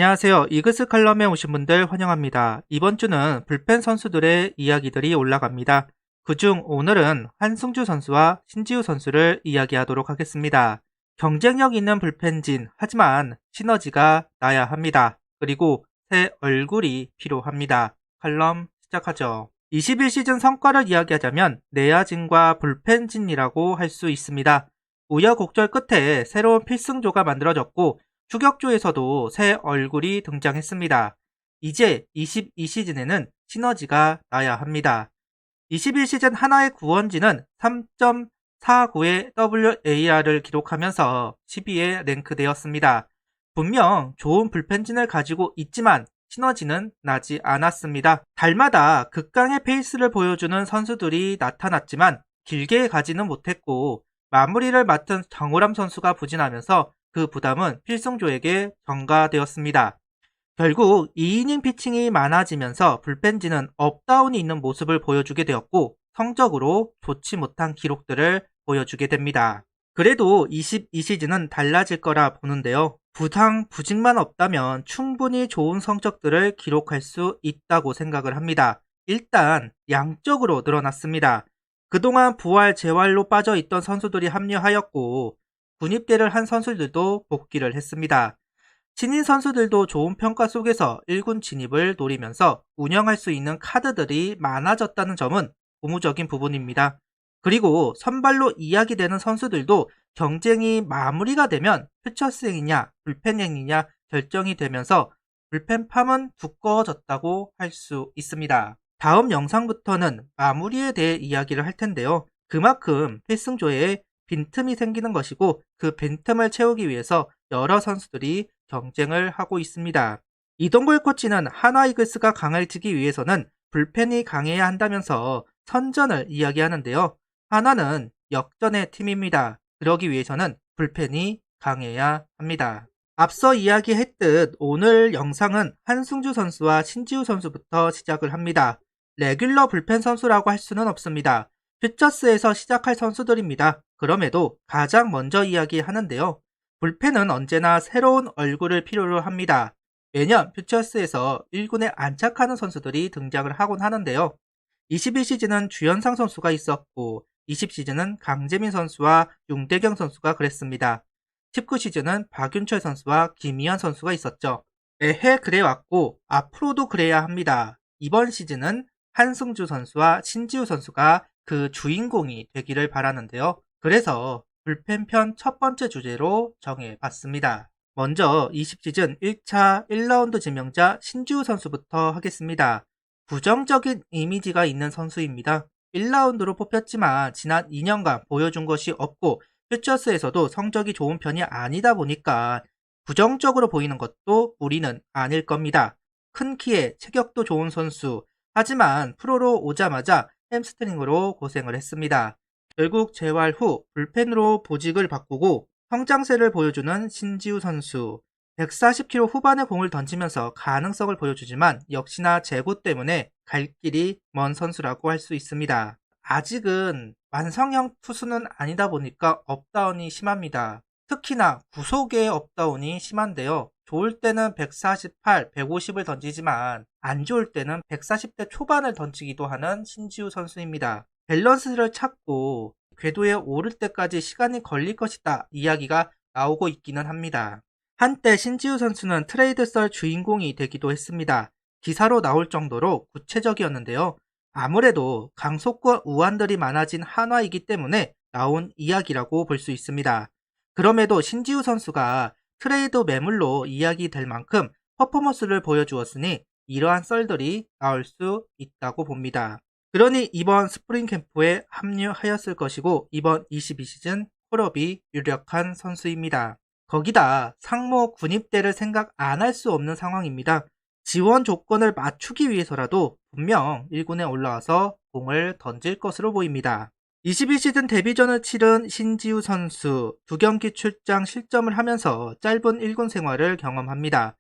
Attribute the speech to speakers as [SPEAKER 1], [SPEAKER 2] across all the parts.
[SPEAKER 1] 안녕하세요. 이그스 칼럼에 오신 분들 환영합니다. 이번 주는 불펜 선수들의 이야기들이 올라갑니다. 그중 오늘은 한승주 선수와 신지우 선수를 이야기하도록 하겠습니다. 경쟁력 있는 불펜진, 하지만 시너지가 나야 합니다. 그리고 새 얼굴이 필요합니다. 칼럼 시작하죠. 21시즌 성과를 이야기하자면 내야진과 불펜진이라고 할 수 있습니다. 우여곡절 끝에 새로운 필승조가 만들어졌고 추격조에서도 새 얼굴이 등장했습니다. 이제 22시즌에는 시너지가 나야 합니다. 21시즌 하나의 구원진은 3.49의 WAR을 기록하면서 10위에 랭크되었습니다. 분명 좋은 불펜진을 가지고 있지만 시너지는 나지 않았습니다. 달마다 극강의 페이스를 보여주는 선수들이 나타났지만 길게 가지는 못했고 마무리를 맡은 정우람 선수가 부진하면서 그 부담은 필승조에게 전가되었습니다. 결국 2이닝 피칭이 많아지면서 불펜진은 업다운이 있는 모습을 보여주게 되었고 성적으로 좋지 못한 기록들을 보여주게 됩니다. 그래도 22시즌은 달라질 거라 보는데요. 부상, 부직만 없다면 충분히 좋은 성적들을 기록할 수 있다고 생각을 합니다. 일단 양적으로 늘어났습니다. 그동안 부활, 재활로 빠져있던 선수들이 합류하였고 군입대를 한 선수들도 복귀를 했습니다. 신인 선수들도 좋은 평가 속에서 1군 진입을 노리면서 운영할 수 있는 카드들이 많아졌다는 점은 고무적인 부분입니다. 그리고 선발로 이야기되는 선수들도 경쟁이 마무리가 되면 퓨처스행이냐 불펜행이냐 결정이 되면서 불펜팜은 두꺼워졌다고 할 수 있습니다. 다음 영상부터는 마무리에 대해 이야기를 할 텐데요. 그만큼 필승조에 빈틈이 생기는 것이고 그 빈틈을 채우기 위해서 여러 선수들이 경쟁을 하고 있습니다. 이동걸 코치는 한화 이글스가 강해지기 위해서는 불펜이 강해야 한다면서 선전을 이야기하는데요. 한화는 역전의 팀입니다. 그러기 위해서는 불펜이 강해야 합니다. 앞서 이야기했듯 오늘 영상은 한승주 선수와 신지우 선수부터 시작을 합니다. 레귤러 불펜 선수라고 할 수는 없습니다. 퓨처스에서 시작할 선수들입니다. 그럼에도 가장 먼저 이야기하는데요. 불펜은 언제나 새로운 얼굴을 필요로 합니다. 매년 퓨처스에서 1군에 안착하는 선수들이 등장을 하곤 하는데요. 21시즌은 주현상 선수가 있었고 20시즌은 강재민 선수와 윤대경 선수가 그랬습니다. 19시즌은 박윤철 선수와 김희환 선수가 있었죠. 매해 그래왔고 앞으로도 그래야 합니다. 이번 시즌은 한승주 선수와 신지우 선수가 그 주인공이 되기를 바라는데요. 그래서 불펜편 첫 번째 주제로 정해봤습니다. 먼저 20시즌 1차 1라운드 지명자 신지우 선수부터 하겠습니다. 부정적인 이미지가 있는 선수입니다. 1라운드로 뽑혔지만 지난 2년간 보여준 것이 없고 퓨처스에서도 성적이 좋은 편이 아니다 보니까 부정적으로 보이는 것도 무리는 아닐 겁니다. 큰 키에 체격도 좋은 선수, 하지만 프로로 오자마자 햄스트링으로 고생을 했습니다. 결국 재활 후 불펜으로 보직을 바꾸고 성장세를 보여주는 신지우 선수. 140km 후반의 공을 던지면서 가능성을 보여주지만 역시나 재고 때문에 갈 길이 먼 선수라고 할 수 있습니다. 아직은 완성형 투수는 아니다 보니까 업다운이 심합니다. 특히나 구속의 업다운이 심한데요. 좋을 때는 148, 150을 던지지만 안 좋을 때는 140대 초반을 던지기도 하는 신지우 선수입니다. 밸런스를 찾고 궤도에 오를 때까지 시간이 걸릴 것이다 이야기가 나오고 있기는 합니다. 한때 신지우 선수는 트레이드 썰 주인공이 되기도 했습니다. 기사로 나올 정도로 구체적이었는데요. 아무래도 강속과 우완들이 많아진 한화이기 때문에 나온 이야기라고 볼 수 있습니다. 그럼에도 신지우 선수가 트레이드 매물로 이야기될 만큼 퍼포먼스를 보여주었으니 이러한 썰들이 나올 수 있다고 봅니다. 그러니 이번 스프링 캠프에 합류하였을 것이고 이번 22시즌 콜업이 유력한 선수입니다. 거기다 상무 군입대를 생각 안 할 수 없는 상황입니다. 지원 조건을 맞추기 위해서라도 분명 1군에 올라와서 공을 던질 것으로 보입니다. 22시즌 데뷔전을 치른 신지우 선수 2경기 출장 실점을 하면서 짧은 1군 생활을 경험합니다.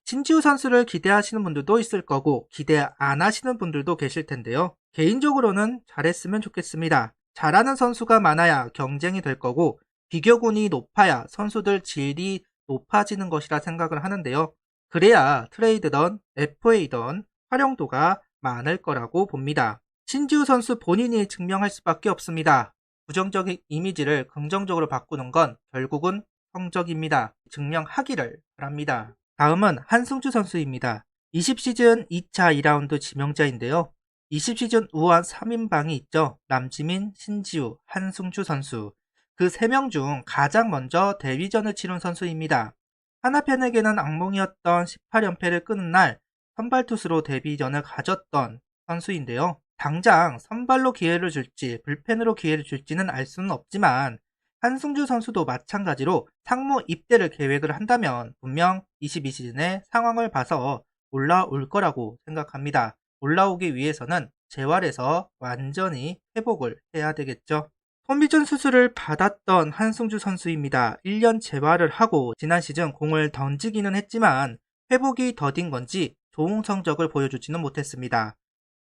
[SPEAKER 1] 신지우 선수를 기대하시는 분들도 있을 거고 기대 안 하시는 분들도 계실 텐데요. 개인적으로는 잘했으면 좋겠습니다. 잘하는 선수가 많아야 경쟁이 될 거고 비교군이 높아야 선수들 질이 높아지는 것이라 생각을 하는데요. 그래야 트레이드던 FA던 활용도가 많을 거라고 봅니다. 신지우 선수 본인이 증명할 수밖에 없습니다. 부정적인 이미지를 긍정적으로 바꾸는 건 결국은 성적입니다. 증명하기를 바랍니다. 다음은 한승주 선수입니다. 20시즌 2차 2라운드 지명자인데요. 20시즌 우한 3인방이 있죠. 남지민, 신지우, 한승주 선수. 그 3명 중 가장 먼저 데뷔전을 치른 선수입니다. 하나팬에게는 악몽이었던 18연패를 끊은 날 선발 투수로 데뷔전을 가졌던 선수인데요. 당장 선발로 기회를 줄지 불펜으로 기회를 줄지는 알 수는 없지만 한승주 선수도 마찬가지로 상무 입대를 계획을 한다면 분명 22시즌의 상황을 봐서 올라올 거라고 생각합니다. 올라오기 위해서는 재활에서 완전히 회복을 해야 되겠죠. 토미존 수술을 받았던 한승주 선수입니다. 1년 재활을 하고 지난 시즌 공을 던지기는 했지만 회복이 더딘 건지 좋은 성적을 보여주지는 못했습니다.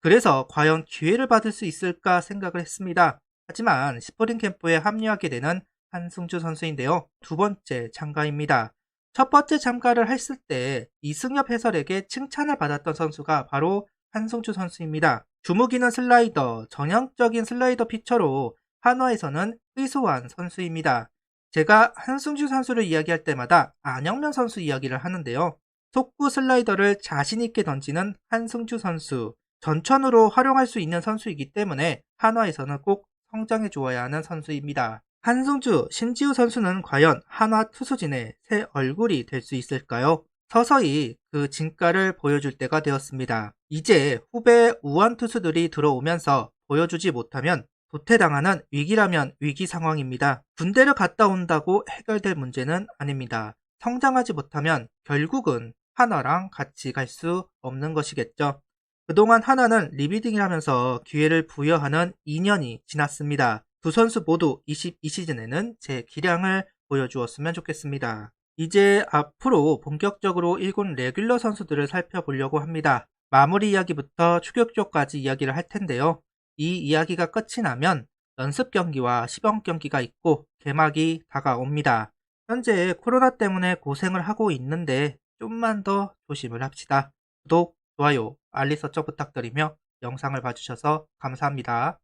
[SPEAKER 1] 그래서 과연 기회를 받을 수 있을까 생각을 했습니다. 하지만 스프링 캠프에 합류하게 되는 한승주 선수인데요. 두 번째 참가입니다. 첫 번째 참가를 했을 때 이승엽 해설에게 칭찬을 받았던 선수가 바로 한승주 선수입니다. 주무기는 슬라이더, 전형적인 슬라이더 피처로 한화에서는 의소한 선수입니다. 제가 한승주 선수를 이야기할 때마다 안영면 선수 이야기를 하는데요. 속구 슬라이더를 자신있게 던지는 한승주 선수, 전천후로 활용할 수 있는 선수이기 때문에 한화에서는 꼭 성장해 주어야 하는 선수입니다. 한승주, 신지우 선수는 과연 한화 투수진의 새 얼굴이 될 수 있을까요? 서서히 그 진가를 보여줄 때가 되었습니다. 이제 후배 우완 투수들이 들어오면서 보여주지 못하면 도태당하는 위기라면 위기 상황입니다. 군대를 갔다 온다고 해결될 문제는 아닙니다. 성장하지 못하면 결국은 하나랑 같이 갈 수 없는 것이겠죠. 그동안 하나는 리비딩을 하면서 기회를 부여하는 2년이 지났습니다. 두 선수 모두 22시즌에는 제 기량을 보여주었으면 좋겠습니다. 이제 앞으로 본격적으로 1군 레귤러 선수들을 살펴보려고 합니다. 마무리 이야기부터 추격조까지 이야기를 할 텐데요. 이 이야기가 끝이 나면 연습 경기와 시범 경기가 있고 개막이 다가옵니다. 현재 코로나 때문에 고생을 하고 있는데 좀만 더 조심을 합시다. 구독, 좋아요, 알림 설정 부탁드리며 영상을 봐주셔서 감사합니다.